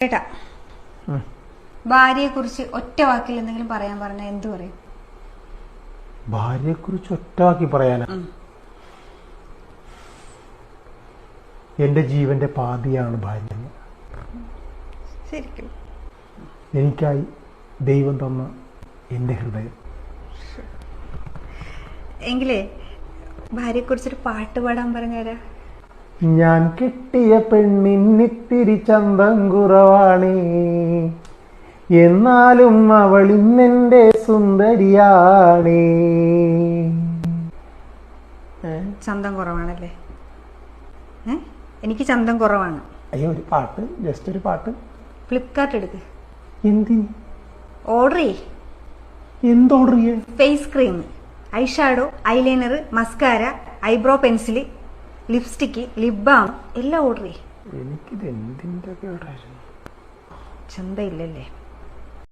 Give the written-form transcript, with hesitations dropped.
ചേട്ടാ, ഭാര്യയെ കുറിച്ച് ഒറ്റ വാക്കിൽ എന്തെങ്കിലും പറയാൻ പറഞ്ഞാൽ എന്തു പറയും? ഭാര്യയെ കുറിച്ച് ഒറ്റ വാക്കി പറയാനാ? എന്റെ ജീവന്റെ പാതിയാണ് ഭാര്യ. ശരിക്കും എനിക്കായി ദൈവം തന്ന എന്റെ ഹൃദയം. എങ്കിലേ ഭാര്യയെ കുറിച്ചൊരു പാട്ട് പാടാൻ പറഞ്ഞുതരാ. ഞാൻ കെട്ടിയ പെണ്ണിന്നിത്തിരി ചന്തം കുറവാണേ, എന്നാലും അവൾ ഇന്നെന്റെ സുന്ദരിയാണേ. ചന്തം കുറവാണല്ലേ? എനിക്ക് ചന്തം കുറവാണ്. അയ്യോ, ഒരു പാട്ട്, ജസ്റ്റ് ഒരു പാട്ട്. ഫ്ലിപ്കാർട്ട് എടുക്ക്. എന്തിന്? ഓർഡർ ചെയ്യ്. എന്ത് ഓർഡർ ചെയ്യേ? Face cream, eye shadow, eyeliner, mascara, eyebrow pencil, lipstick, lip balm എല്ലാം ഓർഡർ ചെയ്യ്. എനിക്കിത് എന്തിൻ്റെ കേടായിരുന്നു? ചന്തയില്ലല്ലേ?